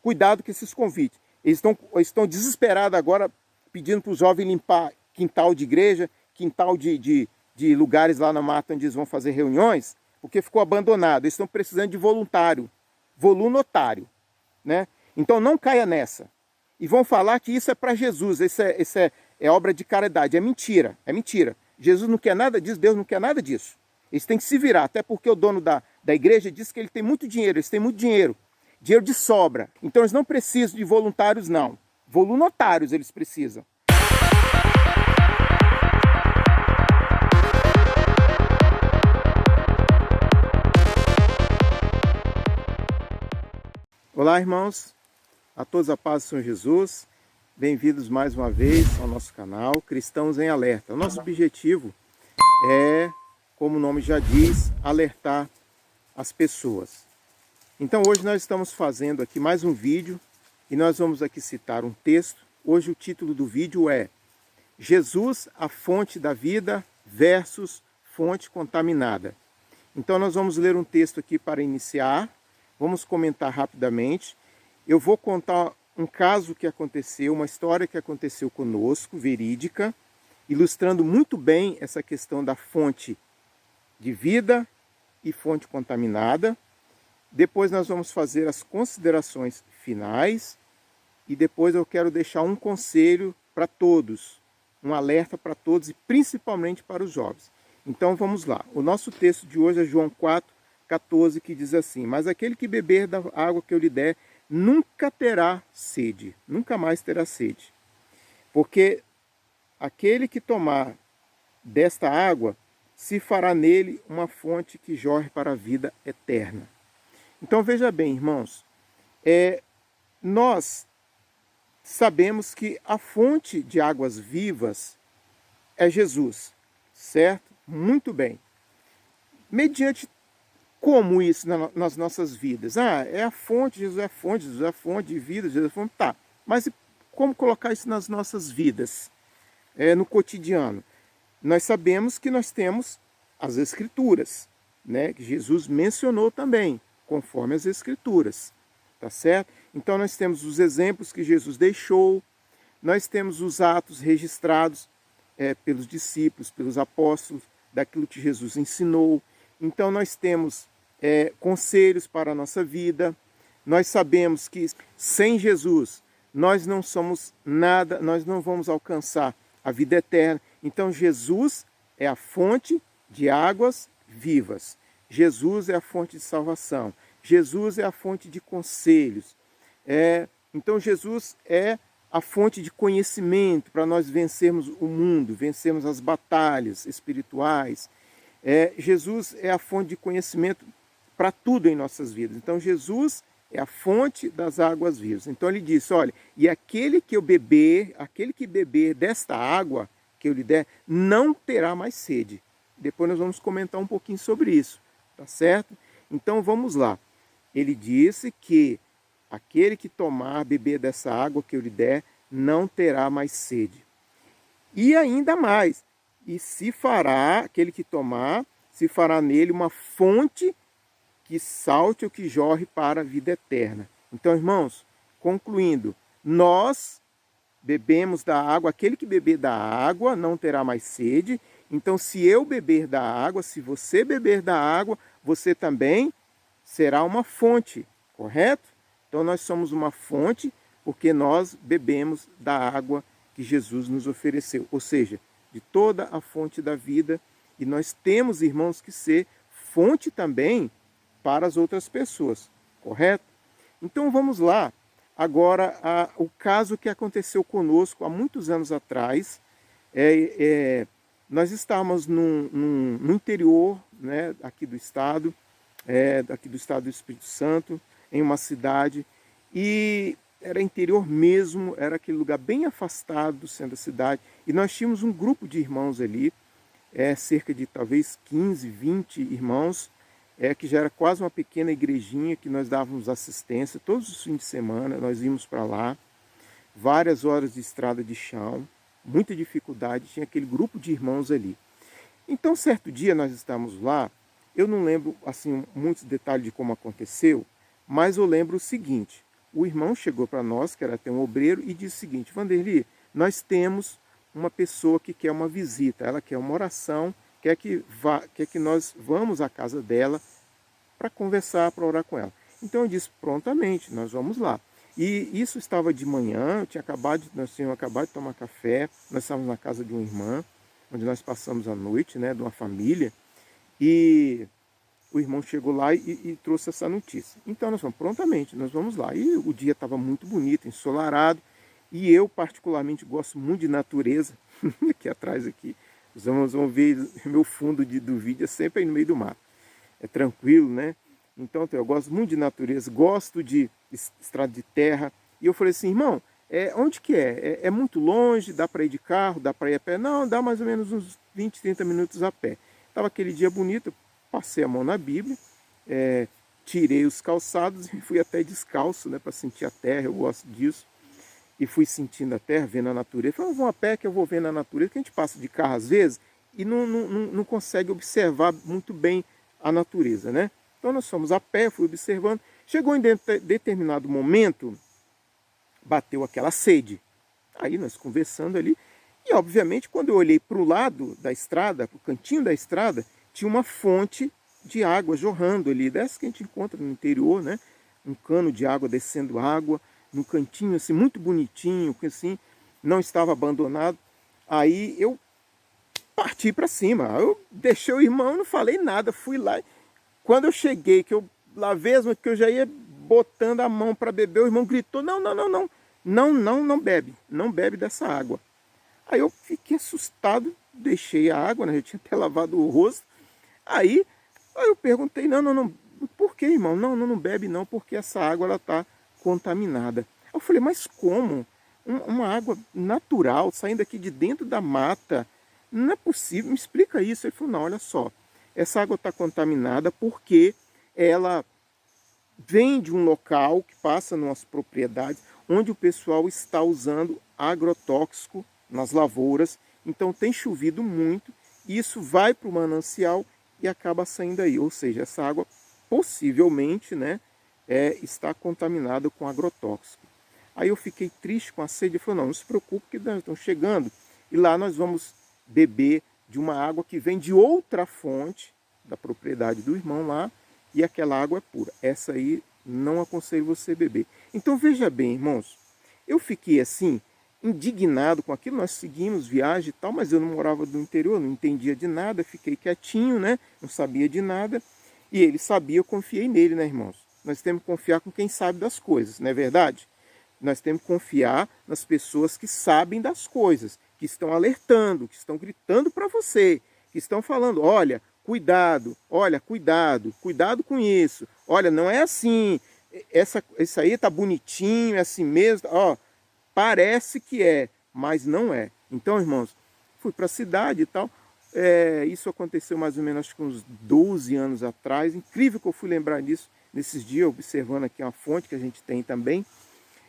cuidado com esses convites. Eles estão desesperados agora, pedindo para os jovens limpar quintal de igreja, quintal de lugares lá na mata onde eles vão fazer reuniões, porque ficou abandonado. Eles estão precisando de voluntário, né? Então não caia nessa. E vão falar que isso é para Jesus, isso é obra de caridade. É mentira, é mentira. Jesus não quer nada disso, Deus não quer nada disso. Eles têm que se virar, até porque o dono da igreja disse que ele tem muito dinheiro, eles têm muito dinheiro de sobra. Então eles não precisam de voluntários, não. Voluntários eles precisam. Olá, irmãos, a todos a paz do Senhor Jesus. Bem-vindos mais uma vez ao nosso canal Cristãos em Alerta. O nosso objetivo é, como o nome já diz, alertar as pessoas. Então hoje nós estamos fazendo aqui mais um vídeo e nós vamos aqui citar um texto. Hoje o título do vídeo é Jesus, a fonte da vida versus fonte contaminada. Então nós vamos ler um texto aqui para iniciar, vamos comentar rapidamente. Eu vou contar um caso que aconteceu, uma história que aconteceu conosco, verídica, ilustrando muito bem essa questão da fonte de vida e fonte contaminada. Depois nós vamos fazer as considerações finais e depois eu quero deixar um conselho para todos, um alerta para todos e principalmente para os jovens. Então vamos lá. O nosso texto de hoje é João 4:14, que diz assim: mas aquele que beber da água que eu lhe der nunca terá sede, nunca mais terá sede. Porque aquele que tomar desta água, se fará nele uma fonte que jorre para a vida eterna. Então veja bem, irmãos, nós sabemos que a fonte de águas vivas é Jesus, certo? Muito bem. Mediante como isso nas nossas vidas? É a fonte, Jesus é a fonte, Jesus é a fonte de vida, Jesus é a fonte. Tá, mas como colocar isso nas nossas vidas? No cotidiano? Nós sabemos que nós temos as Escrituras, né? Que Jesus mencionou também, conforme as Escrituras, tá certo? Então nós temos os exemplos que Jesus deixou, nós temos os atos registrados pelos discípulos, pelos apóstolos, daquilo que Jesus ensinou. Então nós temos conselhos para a nossa vida. Nós sabemos que sem Jesus nós não somos nada, nós não vamos alcançar a vida eterna. Então Jesus é a fonte de águas vivas. Jesus é a fonte de salvação. Jesus é a fonte de conselhos. Então Jesus é a fonte de conhecimento para nós vencermos o mundo, vencermos as batalhas espirituais. Jesus é a fonte de conhecimento para tudo em nossas vidas. Então Jesus é a fonte das águas vivas. Então ele disse, olha, e aquele que beber desta água que eu lhe der, não terá mais sede. Depois nós vamos comentar um pouquinho sobre isso, tá certo? Então vamos lá. Ele disse que aquele que beber dessa água que eu lhe der, não terá mais sede. E ainda mais, aquele que tomar, se fará nele uma fonte que salte ou que jorre para a vida eterna. Então, irmãos, concluindo, nós bebemos da água, aquele que beber da água não terá mais sede. Então, se eu beber da água, se você beber da água, você também será uma fonte, correto? Então, nós somos uma fonte porque nós bebemos da água que Jesus nos ofereceu, ou seja, de toda a fonte da vida. E nós temos, irmãos, que ser fonte também para as outras pessoas, correto? Então vamos lá, agora o caso que aconteceu conosco há muitos anos atrás. Nós estávamos no interior, né, aqui do estado do Espírito Santo, em uma cidade, e era interior mesmo, era aquele lugar bem afastado do centro da cidade, e nós tínhamos um grupo de irmãos ali, cerca de talvez 15, 20 irmãos, que já era quase uma pequena igrejinha que nós dávamos assistência todos os fins de semana. Nós íamos para lá, várias horas de estrada de chão, muita dificuldade, tinha aquele grupo de irmãos ali. Então certo dia nós estávamos lá, eu não lembro assim muitos detalhes de como aconteceu, mas eu lembro o seguinte: o irmão chegou para nós, que era até um obreiro, e disse o seguinte: Vanderly, nós temos uma pessoa que quer uma visita, ela quer uma oração, quer que nós vamos à casa dela para conversar, para orar com ela. Então eu disse: prontamente, nós vamos lá. E isso estava de manhã, nós tínhamos acabado de tomar café, nós estávamos na casa de uma irmã, onde nós passamos a noite, né, de uma família, e o irmão chegou lá e trouxe essa notícia. Então nós falamos: prontamente, nós vamos lá. E o dia estava muito bonito, ensolarado, e eu particularmente gosto muito de natureza. Aqui atrás, aqui, vocês vão ver meu fundo do vídeo, é sempre aí no meio do mato. É tranquilo, né? Então eu gosto muito de natureza, gosto de estrada de terra. E eu falei assim: irmão, onde que é? É muito longe, dá para ir de carro, dá para ir a pé? Não, dá mais ou menos uns 20, 30 minutos a pé. Estava aquele dia bonito, passei a mão na Bíblia, tirei os calçados e fui até descalço, né, para sentir a terra, eu gosto disso. E fui sentindo a terra, vendo a natureza. Falei: vamos a pé que eu vou vendo a natureza, que a gente passa de carro às vezes e não consegue observar muito bem a natureza, né? Então nós fomos a pé, fui observando. Chegou em determinado momento, bateu aquela sede. Aí nós conversando ali, e obviamente quando eu olhei para o lado da estrada, para o cantinho da estrada, tinha uma fonte de água jorrando ali, dessa que a gente encontra no interior, né? Um cano de água descendo água, num cantinho assim, muito bonitinho, que assim, não estava abandonado. Aí eu parti para cima, eu deixei o irmão, não falei nada, fui lá. Quando eu cheguei, que eu lavei as mãos, que eu já ia botando a mão para beber, o irmão gritou: não bebe, não bebe dessa água. Aí eu fiquei assustado, deixei a água, né? Eu tinha até lavado o rosto. Aí eu perguntei: não, por que, irmão? Não bebe não, porque essa água ela está contaminada. Eu falei: mas como? Uma água natural, saindo aqui de dentro da mata, não é possível, me explica isso. Ele falou: não, olha só, essa água está contaminada porque ela vem de um local que passa nas propriedades onde o pessoal está usando agrotóxico nas lavouras. Então tem chovido muito, isso vai para o manancial e acaba saindo aí. Ou seja, essa água possivelmente, né, está contaminada com agrotóxico. Aí eu fiquei triste com a sede e falei: não se preocupe que nós estamos chegando e lá nós vamos beber de uma água que vem de outra fonte da propriedade do irmão lá, e aquela água é pura. Essa aí não aconselho você beber. Então veja bem, irmãos, eu fiquei assim, indignado com aquilo. Nós seguimos viagem e tal, mas eu não morava no interior, não entendia de nada, fiquei quietinho, né? Não sabia de nada. E ele sabia, eu confiei nele, né, irmãos? Nós temos que confiar com quem sabe das coisas, não é verdade? Nós temos que confiar nas pessoas que sabem das coisas, que estão alertando, que estão gritando para você, que estão falando: olha, cuidado, olha, cuidado com isso, olha, não é assim, isso aí tá bonitinho, é assim mesmo, ó, parece que é, mas não é. Então, irmãos, fui para a cidade e tal. Isso aconteceu mais ou menos, acho que uns 12 anos atrás. Incrível que eu fui lembrar disso nesses dias, observando aqui uma fonte que a gente tem também.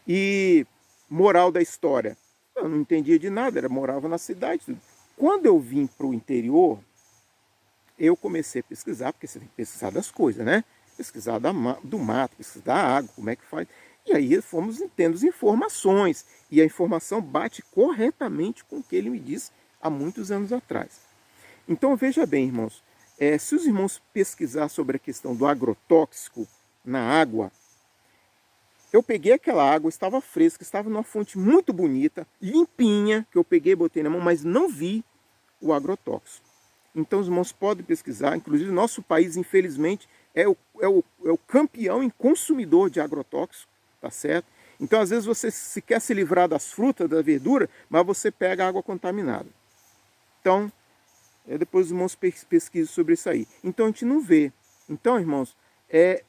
E moral da história, eu não entendia de nada, morava na cidade. Tudo. Quando eu vim para o interior, eu comecei a pesquisar, porque você tem que pesquisar das coisas, né? Pesquisar do mato, pesquisar da água, como é que faz. E aí fomos tendo as informações, e a informação bate corretamente com o que ele me disse há muitos anos atrás. Então veja bem, irmãos, se os irmãos pesquisar sobre a questão do agrotóxico na água, eu peguei aquela água, estava fresca, estava numa fonte muito bonita, limpinha, que eu peguei e botei na mão, mas não vi o agrotóxico. Então os irmãos podem pesquisar, inclusive nosso país, infelizmente, é o campeão em consumidor de agrotóxico, tá certo? Então às vezes você se quer se livrar das frutas, da verdura, mas você pega água contaminada. Então, depois os irmãos pesquisam sobre isso aí. Então a gente não vê. Então, irmãos,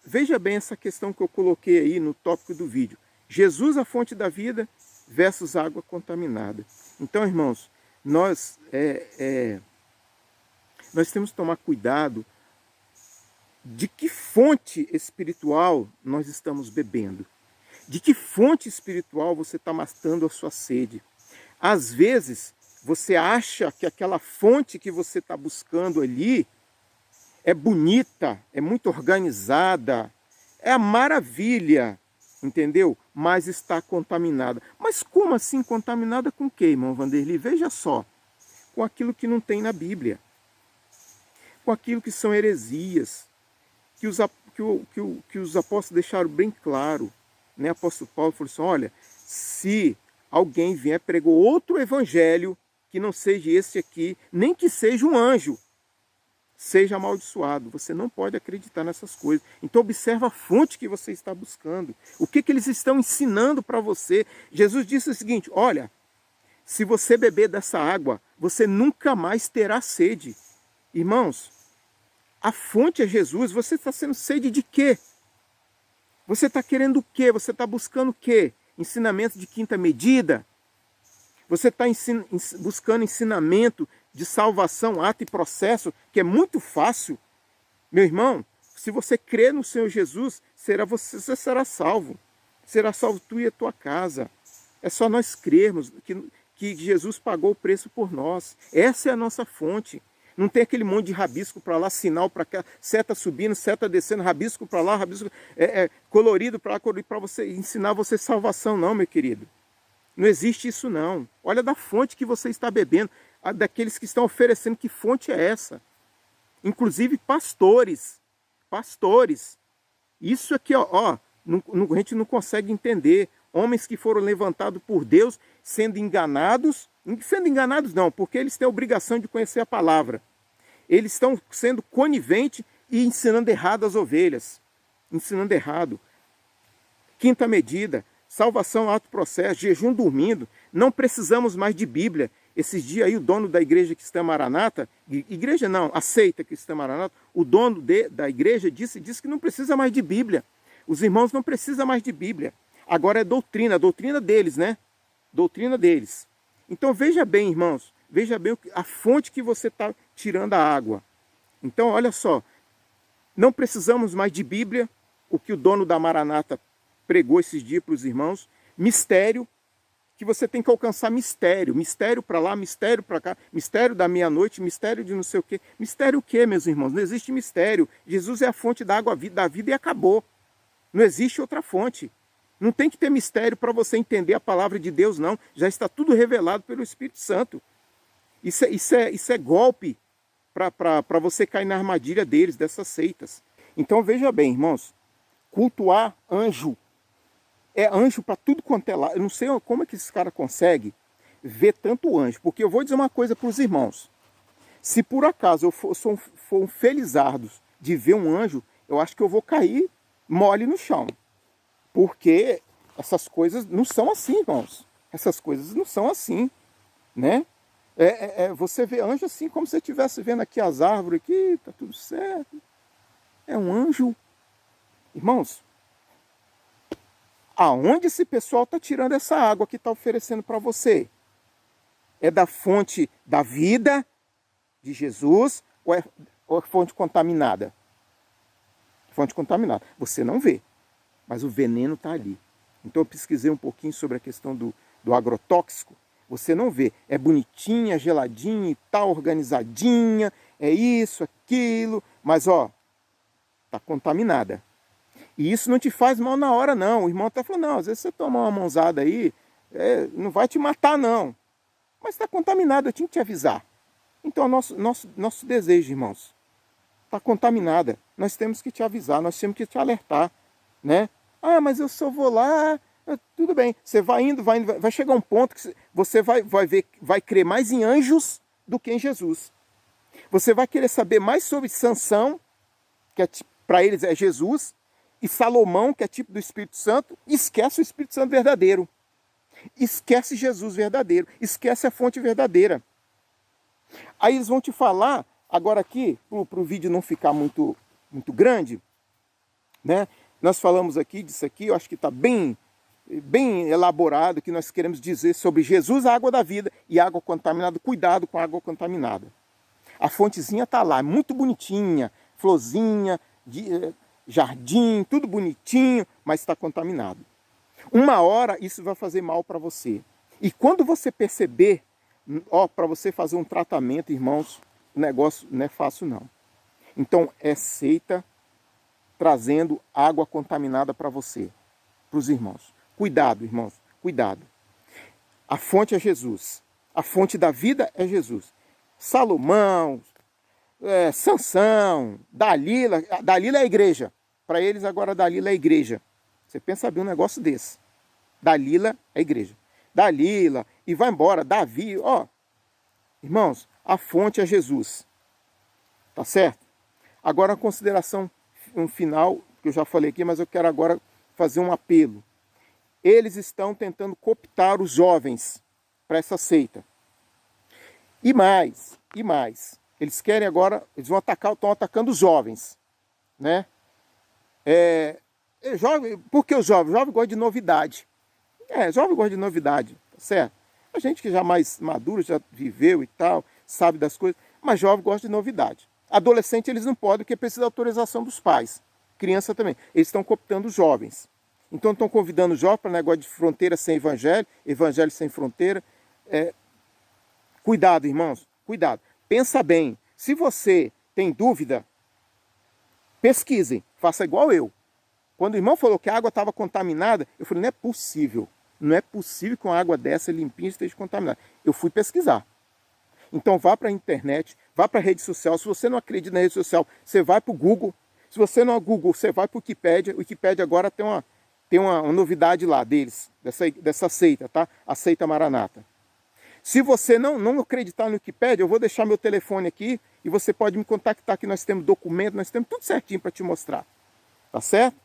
veja bem essa questão que eu coloquei aí no tópico do vídeo. Jesus, a fonte da vida, versus água contaminada. Então, irmãos, nós temos que tomar cuidado de que fonte espiritual nós estamos bebendo. De que fonte espiritual você está matando a sua sede. Às vezes, você acha que aquela fonte que você está buscando ali é bonita, é muito organizada, é a maravilha, entendeu? Mas está contaminada. Mas como assim contaminada com o quê, irmão Vanderlei? Veja só, com aquilo que não tem na Bíblia, com aquilo que são heresias, que os apóstolos deixaram bem claro, né? O apóstolo Paulo falou assim, olha, se alguém vier pregou outro evangelho, que não seja esse aqui, nem que seja um anjo, seja amaldiçoado. Você não pode acreditar nessas coisas. Então observa a fonte que você está buscando. O que eles estão ensinando para você. Jesus disse o seguinte, olha, se você beber dessa água, você nunca mais terá sede. Irmãos, a fonte é Jesus. Você está sendo sede de quê? Você está querendo o quê? Você está buscando o quê? Ensinamento de quinta medida? Você está buscando ensinamento de salvação, ato e processo, que é muito fácil. Meu irmão, se você crer no Senhor Jesus, você será salvo. Será salvo tu e a tua casa. É só nós crermos que Jesus pagou o preço por nós. Essa é a nossa fonte. Não tem aquele monte de rabisco para lá, sinal para cá, seta subindo, seta descendo, rabisco para lá, rabisco colorido para lá, colorido para você ensinar você salvação, não, meu querido. Não existe isso não. Olha da fonte que você está bebendo, daqueles que estão oferecendo, que fonte é essa? Inclusive pastores. Isso aqui, a gente não consegue entender. Homens que foram levantados por Deus, sendo enganados não, porque eles têm a obrigação de conhecer a palavra. Eles estão sendo coniventes e ensinando errado as ovelhas. Ensinando errado. Quinta medida, salvação, ato processo, jejum dormindo. Não precisamos mais de Bíblia. Esses dias aí o dono da igreja Cristã Maranata, igreja não, a seita Cristã Maranata, o dono da igreja disse que não precisa mais de Bíblia. Os irmãos não precisam mais de Bíblia. Agora é doutrina, a doutrina deles, né? Doutrina deles. Então veja bem, irmãos, veja bem a fonte que você está tirando a água. Então olha só, não precisamos mais de Bíblia, o que o dono da Maranata pregou esses dias para os irmãos, mistério, que você tem que alcançar mistério para lá, mistério para cá, mistério da meia-noite, mistério de não sei o quê. Mistério o quê, meus irmãos? Não existe mistério. Jesus é a fonte da água da vida e acabou. Não existe outra fonte. Não tem que ter mistério para você entender a palavra de Deus, não. Já está tudo revelado pelo Espírito Santo. Isso é golpe para você cair na armadilha deles, dessas seitas. Então veja bem, irmãos, cultuar anjo. É anjo para tudo quanto é lá. Eu não sei como é que esse cara consegue ver tanto anjo. Porque eu vou dizer uma coisa para os irmãos. Se por acaso eu for um felizardo de ver um anjo, eu acho que eu vou cair mole no chão. Porque essas coisas não são assim, irmãos. Essas coisas não são assim, né? Você vê anjo assim, como se você estivesse vendo aqui as árvores, aqui, tá tudo certo. É um anjo. Irmãos, aonde esse pessoal está tirando essa água que está oferecendo para você? É da fonte da vida de Jesus ou é fonte contaminada? Fonte contaminada. Você não vê, mas o veneno está ali. Então eu pesquisei um pouquinho sobre a questão do agrotóxico. Você não vê. É bonitinha, geladinha e tal, organizadinha, é isso, aquilo, mas está contaminada. E isso não te faz mal na hora, não. O irmão até falou, não, às vezes você toma uma mãozada aí, não vai te matar, não. Mas está contaminado, eu tinha que te avisar. Então, nosso desejo, irmãos, está contaminada. Nós temos que te avisar, nós temos que te alertar, né? Ah, mas eu só vou lá, tudo bem. Você vai indo, vai chegar um ponto que você vai crer mais em anjos do que em Jesus. Você vai querer saber mais sobre Sansão, que para eles é Jesus, e Salomão, que é tipo do Espírito Santo, esquece o Espírito Santo verdadeiro. Esquece Jesus verdadeiro. Esquece a fonte verdadeira. Aí eles vão te falar, agora aqui, para o vídeo não ficar muito grande, né? Nós falamos aqui disso aqui, eu acho que está bem elaborado, que nós queremos dizer sobre Jesus, a água da vida, e água contaminada. Cuidado com a água contaminada. A fontezinha está lá, muito bonitinha, florzinha, jardim, tudo bonitinho, mas está contaminado. Uma hora isso vai fazer mal para você. E quando você perceber, para você fazer um tratamento, irmãos, o negócio não é fácil não. Então é seita trazendo água contaminada para você. para os irmãos. Cuidado, irmãos, cuidado. A fonte é Jesus. A fonte da vida é Jesus. Salomão, Sansão, Dalila. Dalila é a igreja. Para eles agora Dalila é a igreja. Você pensa bem um negócio desse. Dalila é a igreja. Dalila, e vai embora, Davi, ó. Irmãos, a fonte é Jesus. Tá certo? Agora a consideração final, que eu já falei aqui, mas eu quero agora fazer um apelo. Eles estão tentando cooptar os jovens para essa seita. E mais. Eles querem agora, eles vão atacar, estão atacando os jovens. Né? Jovem, por que os jovens? O jovem gosta de novidade. Jovem gosta de novidade, tá certo? A gente que já é mais maduro, já viveu e tal, sabe das coisas, mas jovem gosta de novidade. Adolescente eles não podem, porque precisa da autorização dos pais. Criança também. Eles estão cooptando os jovens. Então estão convidando os jovens para negócio de fronteira sem evangelho, evangelho sem fronteira. Cuidado, irmãos, cuidado. Pensa bem, se você tem dúvida, pesquisem, faça igual eu. Quando o irmão falou que a água estava contaminada, eu falei, não é possível que uma água dessa limpinha esteja contaminada. Eu fui pesquisar. Então vá para a internet, vá para a rede social. Se você não acredita na rede social, você vai para o Google. Se você não é Google, você vai para o Wikipédia. O Wikipédia agora tem uma novidade lá deles, dessa seita, tá? A seita Maranata. Se você não acreditar no Wikipédia, eu vou deixar meu telefone aqui e você pode me contactar, que nós temos documento, nós temos tudo certinho para te mostrar. Tá certo?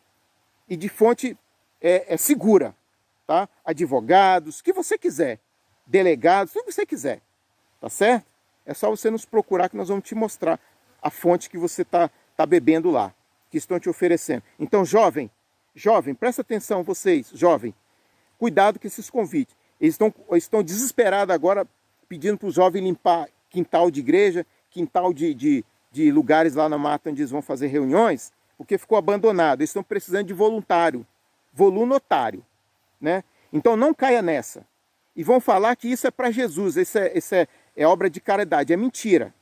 E de fonte segura. Tá? Advogados, o que você quiser. Delegados, tudo que você quiser. Tá certo? É só você nos procurar que nós vamos te mostrar a fonte que você tá bebendo lá, que estão te oferecendo. Então, jovem, presta atenção vocês, jovem. Cuidado com esses convites. Eles estão desesperados agora, pedindo para os jovens limpar quintal de igreja, quintal de lugares lá na mata onde eles vão fazer reuniões, porque ficou abandonado. Eles estão precisando de voluntário. Né? Então não caia nessa. E vão falar que isso é para Jesus, isso é obra de caridade. É mentira.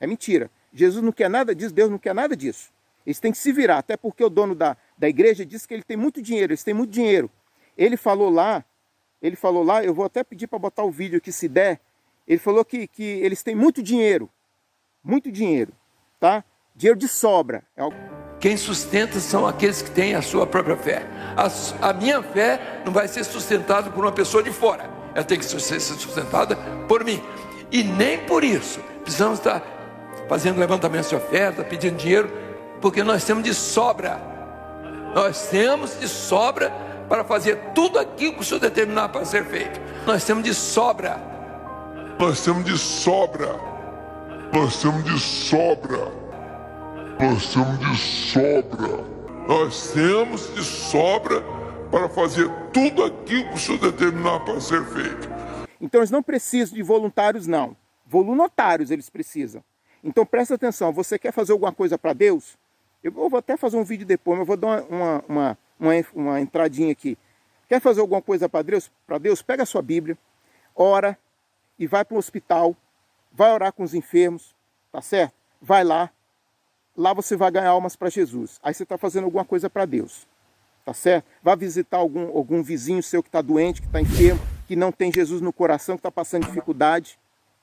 Jesus não quer nada disso, Deus não quer nada disso. Eles têm que se virar, até porque o dono da igreja disse que ele tem muito dinheiro, eles têm muito dinheiro. Ele falou lá, eu vou até pedir para botar o vídeo aqui se der, ele falou que eles têm muito dinheiro, tá? Dinheiro de sobra. Quem sustenta são aqueles que têm a sua própria fé. A minha fé não vai ser sustentada por uma pessoa de fora, ela tem que ser sustentada por mim. E nem por isso precisamos estar fazendo levantamentos de oferta, pedindo dinheiro, porque nós temos de sobra. Nós temos de sobra para fazer tudo aquilo que o Senhor determinar para ser feito. Nós temos de sobra. Nós temos de sobra. Nós temos de sobra. Nós temos de sobra. Nós temos de sobra para fazer tudo aquilo que o Senhor determinar para ser feito. Então eles não precisam de voluntários, não. Voluntários eles precisam. Então presta atenção, você quer fazer alguma coisa para Deus? Eu vou até fazer um vídeo depois, mas eu vou dar uma entradinha aqui. Quer fazer alguma coisa para Deus? Pega a sua Bíblia, ora e vai para o hospital, vai orar com os enfermos, tá certo? Vai lá. Lá você vai ganhar almas para Jesus. Aí você está fazendo alguma coisa para Deus. Tá certo? Vai visitar algum vizinho seu que está doente, que está enfermo, que não tem Jesus no coração, que está passando dificuldade.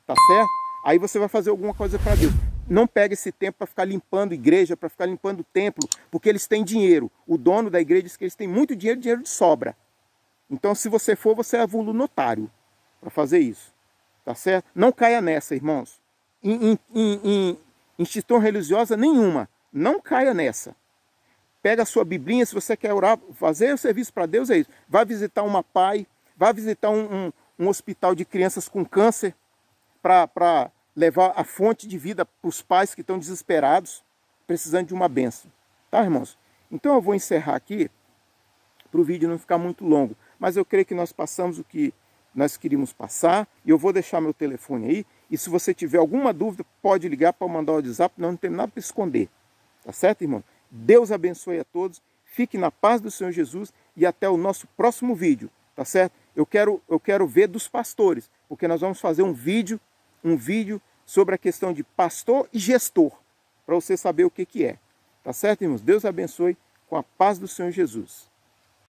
Tá certo? Aí você vai fazer alguma coisa para Deus. Não pega esse tempo para ficar limpando igreja, para ficar limpando o templo, porque eles têm dinheiro. O dono da igreja diz que eles têm muito dinheiro, dinheiro de sobra. Então, se você for, você é voluntário para fazer isso. Tá certo? Não caia nessa, irmãos. Em instituição religiosa nenhuma. Não caia nessa. Pega a sua biblinha, se você quer orar, fazer o serviço para Deus, é isso. Vai visitar uma PAI, vai visitar um hospital de crianças com câncer, para levar a fonte de vida para os pais que estão desesperados, precisando de uma bênção. Tá, irmãos? Então eu vou encerrar aqui, para o vídeo não ficar muito longo. Mas eu creio que nós passamos o que nós queríamos passar, e eu vou deixar meu telefone aí, e se você tiver alguma dúvida, pode ligar para mandar o WhatsApp, não tem nada para esconder. Tá certo, irmão? Deus abençoe a todos, fique na paz do Senhor Jesus, e até o nosso próximo vídeo, tá certo? Eu quero ver dos pastores, porque nós vamos fazer um vídeo sobre a questão de pastor e gestor, para você saber o que é. Tá certo, irmãos? Deus abençoe com a paz do Senhor Jesus.